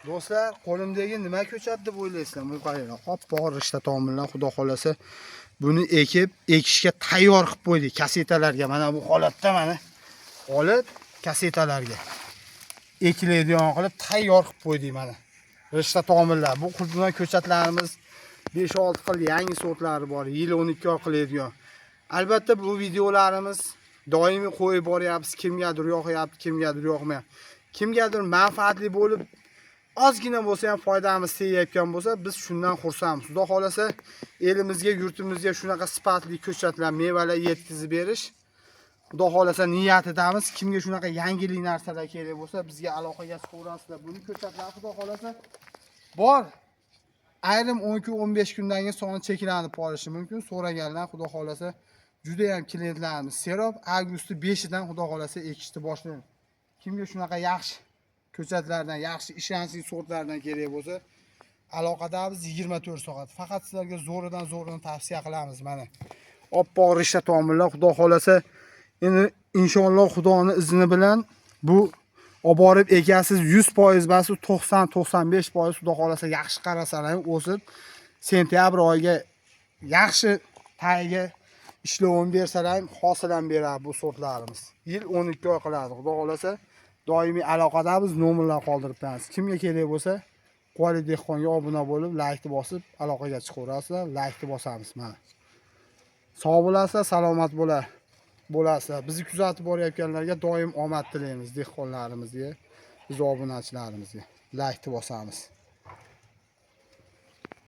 Do'stlar, qo'limdagi nima ko'chat deb o'ylaysizlar? Bu qaranglar, qop-qora rishta tomirlar, xudo xolasa buni ekishga tayyor qilib qo'ydik kasetalarga. Mana bu holatda mana olib kasetalarga ekiladigan qilib tayyor qilib qo'ydik mana. Rishta tomirlar. Bu quldudan ko'chatlarimiz 5-6 xil yangi sortlari bor. Yil 12 oy qiladigan. Albatta bu videolarimiz doimiy qo'yib boryapmiz. Kimgadir yoqyapti, kimgadir yoqmayapti. Kimgadir manfaatli bo'lib ozgina bo'lsa ham foydamiz tegayotgan bo'lsa, biz shundan xursandmiz. Xudo xolasa elimizga, yurtimizga shunaqa sifatli ko'chatlar, mevalar yetkazib berish Xudo xolasa niyat etamiz. Kimga shunaqa yangilik narsalar kerak bo'lsa, bizga aloqaga chiqaverasizlar. Buni ko'chatlar Xudo xolasa bor. Ayrim 10 kun, 15 kundan keyin soni cheklanib qolishi mumkin. So'raganlar Xudo xolasa juda ham klientlarimiz serob avgust 5idan Xudo xolasa ekishni boshlaymiz. Kimga shunaqa yaxshi ko'chatlardan, yaxshi ishonchli sortlardan kerak bo'lsa, aloqadamiz 24 soat. Faqat sizlarga zo'ridan tavsiya qilamiz mana. Oppoq rishta tomirlar, Xudo xolasa endi inshaalloh Xudoning izni bilan bu olib borib ekasiz 100% bas 90-95% Xudo xolasa yaxshi qarasalar o'sib sentyabr oyiga yaxshi tagiga ishlovini bersalar hosil ham beradi bu sortlarimiz. Yil 12 oy qiladi. Xudo xolasa doimiy aloqadamiz, nomerlar qoldirib turamiz. Kimga kerak bo'lsa, Qo'li dehqonga obuna bo'lib, laykni bosib aloqaga chiqaverasizlar. Laykni bosamiz mana. Sog' bo'lasizlar, salomat bo'lasizlar. Bizni kuzatib borayotganlarga doim omad tilaymiz, dehqonlarimizga, biz obunachilarimizga. Laykni bosamiz.